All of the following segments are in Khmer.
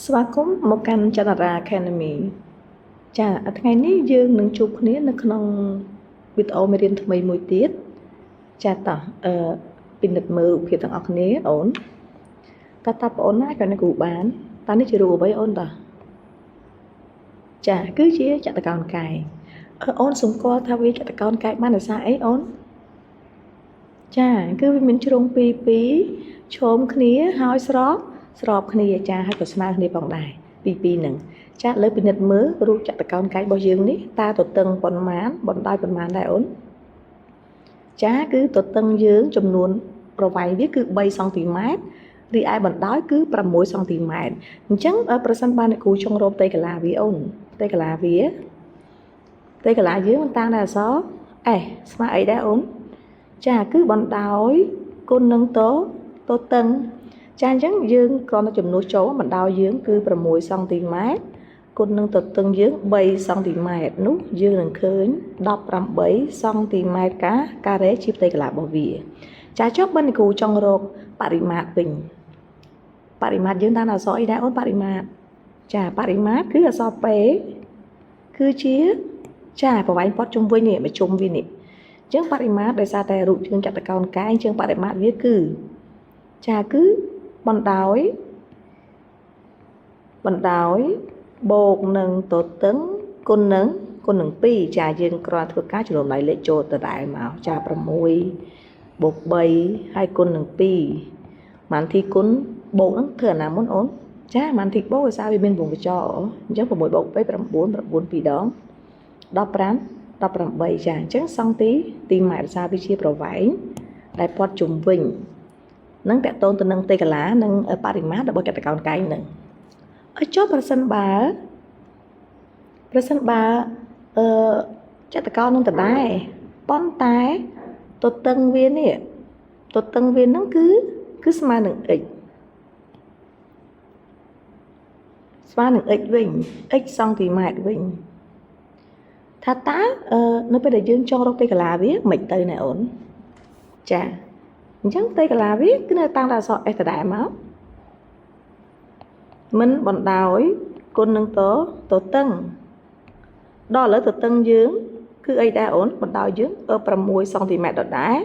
ស្វាគមន៍មកកាន់ចន្ទរា Academy ចាថ្ងៃនេះយើងនឹងជួបគ្នានៅក្នុងវីដេអូមេរៀនថ្មីមួយទៀតចាតោះពិនិត្យមើលរូបភាពទាំងអស់គ្នាអូនតើបងអូនណាក៏នឹងគ្រូបានតើនេះជារូបអ្វីអូនតើចាគឺជាចតុកោណកែងអូនសម្គាល់ថាវាចតុកោណកែងបានដោយសារអីអូនចាគឺវាមានជ្រុងពីរឈោមគ្នាហើយស្របគ្នាចាហើយក៏ស្មើគ្នាផងដែរពីហ្នឹងចាលើពិនិត្យមើលរូបចតុកោណកែងរបស់យើងនេះតើទទឹងប៉ុន្មានបណ្ដោយប៉ុន្មានដែរអូនចាគឺទទឹងយើងចំនួនប្រវែងវាគឺ3សង់ទីម៉ែត្ររីឯបណ្ដោយគឺ6សង់ទីម៉ែត្រអញ្ចឹងប្រសិនបើអ្នកគ្រូចង់រកផ្ទៃកន្លះវាអូនផ្ទៃកន្លះវាផ្ទៃកន្លះយើងមិនតាំងតែអក្សរ S ស្មើអីដែរអូនចាគឺបណ្ដោយគុណនឹងទទឹងចាអញ្ចឹងយើងគ្រាន់តែចំនួនចូលបណ្ដោយយើងគឺ6សង់ទីម៉ែត្រគុណនឹងទទឹងយើង3សង់ទីម៉ែត្រនោះយើងនឹងឃើញ18សង់ទីម៉ែត្រការ៉េជាផ្ទៃកន្លះរបស់វាចាចុះបើអ្នកគ្រូចង់រកបរិមាត្រវិញបរិមាត្រយើងតាមអក្សរអីដែរអូនបរិមាត្រចាបរិមាត្រគឺអក្សរ P គឺជាចាប្រវែងព័ទ្ធជុំវិញនេះមកជុំវានេះអញ្ចឹងបរិមាត្រដោយសារតែរូបជើងចតុកោណកែងអញ្ចឹងបរិមាត្រវាគឺចាគឺបណ្ដោយបូកនឹងទទឹងគុណនឹង2ចាយើងគ្រាន់ធ្វើការចំនួនដៃលេខចូលដដែលមកចា6បូក3ហើយគុណនឹង2ម៉ានធីគុណបូកនឹងធ្វើអាណាមុនអូនចាម៉ានធីបូកដោយសារវាមានវងកញ្ចក់អញ្ចឹង6បូក2 9 2ដង18ចាអញ្ចឹងសង់ទីម៉ែត្រដោយសារវាជាប្រវែងដែលព័ទ្ធជុំវិញនឹងតកតូនទៅនឹងផ្ទៃកន្លះនិងបរិមាត្ររបស់ចតុកោណកែងនឹងឲ្យចុះប្រសិនបើចតុកោណនឹងដដែលប៉ុន្តែទទឹងវានេះទទឹងវានឹងគឺស្មើនឹង x ស្មើនឹង x វិញ x សង់ទីម៉ែត្រវិញថាតើនៅពេលដែលយើងចង់រកផ្ទៃកន្លះវាមិនទៅណែអូនចាអញ្ចឹងផ្ទៃកន្លះវាគឺនៅតាំងតែអក្សរ S ដដែលមកមិនបណ្ដោយគុណនឹងទទឹងដល់ឥឡូវទទឹងយើងគឺអីដែរអូនបណ្ដោយយើង6សង់ទីម៉ែត្រដដែល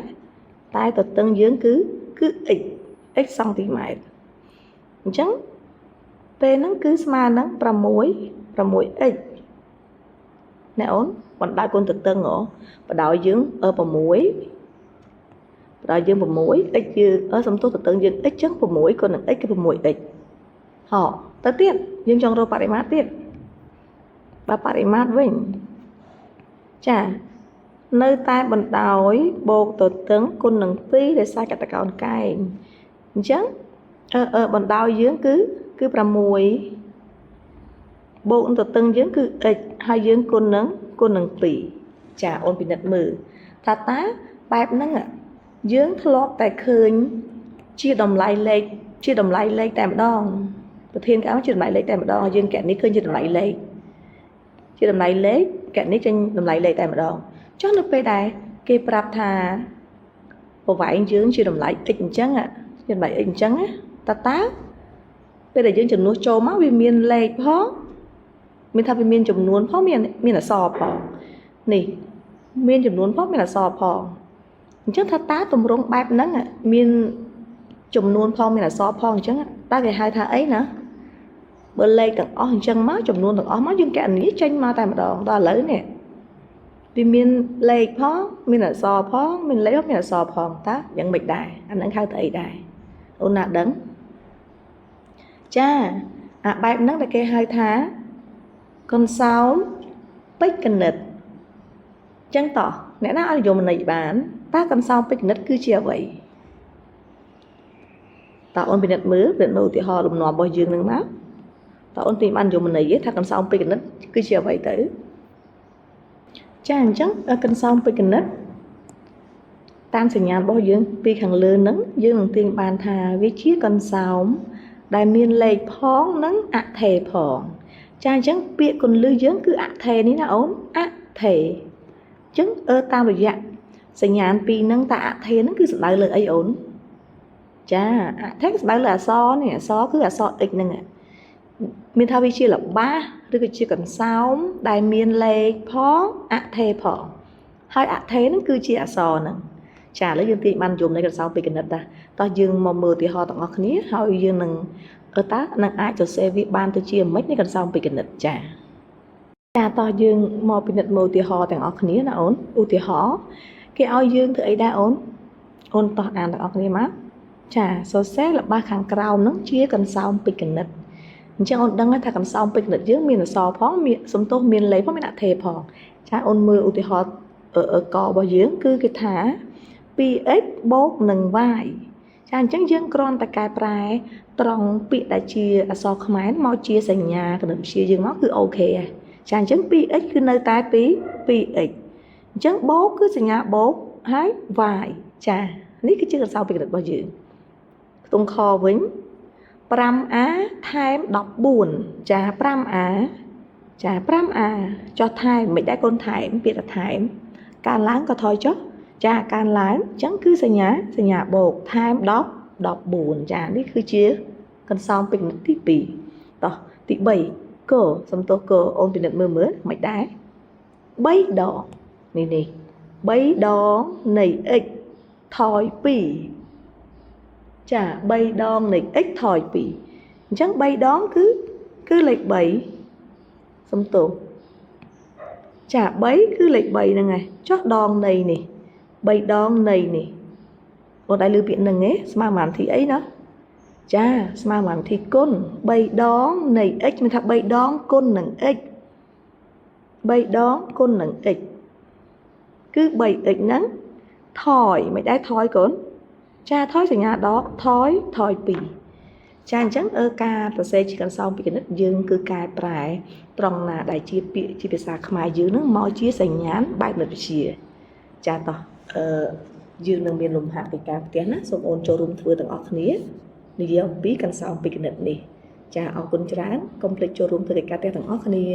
តែទទឹងយើងគឺ x សង់ទីម៉ែត្រអញ្ចឹងពេលហ្នឹងគឺស្មើនឹង6x ណែអូនបណ្ដោយគុណទទឹងបណ្ដោយយើង6បណ្ដោយយើង6 x យើងសំទោសទទឹងយើង x ចឹង6គុណនឹង x គឺ 6x ហ៎ទៅទៀតយើងចង់រកបរិមាត្រទៀតបើបរិមាត្រវិញចានៅតែបណ្ដោយបូកទទឹងគុណនឹង2ដោយសារចតុកោណកែងអញ្ចឹងបណ្ដោយយើងគឺ6បូកទទឹងយើងគឺ x ហើយយើងគុណនឹង2ចាអូនពិនិត្យមើលថាតើបែបហ្នឹងយើងធ្លាប់តែឃើញជាតម្លៃលេខតែម្ដងប្រធានការជាតម្លៃលេខតែម្ដងយើងកណនេះឃើញជាតម្លៃលេខកណនេះចេញតម្លៃលេខតែម្ដងចុះនៅពេលដែលគេប្រាប់ថាប្រវែងយើងជាតម្លៃ x អញ្ចឹងជាតម្លៃ x អញ្ចឹងតើពេលដែលយើងចំនួនចូលមកវាមានលេខផងមានថាវាមានចំនួនផងមានអក្សរផងនេះមានចំនួនផងមានអក្សរផងអញ្ចឹងថាតើទម្រង់បែបហ្នឹងមានចំនួនផងមានអក្សរផងអញ្ចឹងតើគេហៅថាអីណាបើលេខទាំងអស់អញ្ចឹងមកចំនួនទាំងអស់មកយើងកណនីចេញមកតែម្ដងដល់ឥឡូវនេះវាមានលេខផងមានអក្សរផងមានលេខមានអក្សរផងតើយ៉ាងម៉េចដែរអាហ្នឹងហៅថាអីដែរអូនណាដឹងចាអាបែបហ្នឹងដែលគេហៅថាកន្សោមពេជ្រគណិតអញ្ចឹងតោះអ្នកណាឲ្យនិយមន័យបានតើកន្សោមពេជ្រគណិតគឺជាអ្វីតើអូនពិនិត្យមើលឧទាហរណ៍លំនាំរបស់យើងនឹងមកតើអូនទីបាននិយមន័យថាកន្សោមពេជ្រគណិតគឺជាអ្វីទៅចាអញ្ចឹងកន្សោមពេជ្រគណិតតាមសញ្ញារបស់យើងពីខាងលើហ្នឹងយើងនឹងទាញបានថាវាជាកន្សោមដែលមានលេខផងនិងអថេផងចាអញ្ចឹងពាក្យគន្លឹះយើងគឺអថេនេះណាអូនអថេអញ្ចឹងតាមរយៈសញ្ញាពីរហ្នឹងតាអថេហ្នឹងគឺសំដៅលើអីអូនចាអថេសំដៅលើអក្សរនេះអក្សរគឺអក្សរ x ហ្នឹងអ មានថាវាជាល្បះឬក៏ជាកន្សោមដែលមានលេខផងអថេផងហើយអថេហ្នឹងគឺជាអក្សរហ្នឹងចាឥឡូវយើងទាញបានយមនៃកន្សោមពីគណិតដែរតោះយើងមកមើលឧទាហរណ៍ទាំងអស់គ្នាហើយយើងនឹងតើនឹងអាចសរសេរវាបានទៅជាម៉េចនៃកន្សោមពីគណិតចាតោះយើងមកពិនិត្យមើលឧទាហរណ៍ទាំងអស់គ្នាណាអូនឧទាហរណ៍គេឲ្យយើងធ្វើអីដែរអូនតោះអានទាំងអស់គ្នាមកចាសរសេរល្បះខាងក្រោមហ្នឹងជាកន្សោមពីគណិតអញ្ចឹងអូនដឹងថាកន្សោមពីគណិតយើងមានអក្សរផងមានសំទោសមានលេខផងមានអថេផងចាអូនមើលឧទាហរណ៍ករបស់យើងគឺគេថា 2x បូកនឹង y ចាអញ្ចឹងយើងគ្រាន់តែកែប្រែត្រង់ពាក្យដែលជាអក្សរខ្មែរមកជាសញ្ញាគណិតវិទ្យាយើងមកគឺអូខេហើយចាអញ្ចឹង 2x គឺនៅតែ 2x អញ្ចឹងបូកគឺសញ្ញាបូកហើយ y ចានេះគឺជាកន្សោមពីគណិតរបស់យើងខ្ទង់ខវិញ 5a ថែម 14ចា 5a ចា 5a ចុះថែមមិនដែរកូនថែមពាក្យថាថែមកើនឡើងក៏ថយចុះចាកើនឡើងអញ្ចឹងគឺសញ្ញាបូកថែម10 14ចានេះគឺជាកន្សោមពីគណិតទី2តោះទី3កសំទោសកអូនពិនិត្យមើលមិនដែរ3ដងនេះ3ដងនៃ x ថយ2ចា3ដងនៃ x ថយ2អញ្ចឹង3ដងគឺលេខ3សំទោសចា3គឺលេខ3ហ្នឹងហើយចុះដងនៃនេះ3ដងនៃនេះអូនដែរលើពាក្យហ្នឹងឯងស្មើបានទីអីណាចាស្មើបានទីគុណ3ដងនៃ x មានថា3ដងគុណនឹង x 3ដងគុណនឹង x គឺ 3x ហ្នឹងថយមិនដែរថយកូនចាថយសញ្ញាដកថយ2ចាអញ្ចឹងការសរសេរជាកន្សោមពីគណិតយើងគឺកែប្រែត្រង់ណាដែលជាពាក្យជាភាសាខ្មែរយើងនឹងមកជាសញ្ញាណបែបគណិតវិទ្យាចាតោះយើងនឹងមានលំហាត់ពីការផ្ទះណាសូមអូនចូលរួមធ្វើទាំងអស់គ្នានិយាយអំពីកន្សោមពីគណិតនេះចាអរគុណច្រើនកុំភ្លេចចូលរួមធ្វើកិច្ចការផ្ទះទាំងអស់គ្នា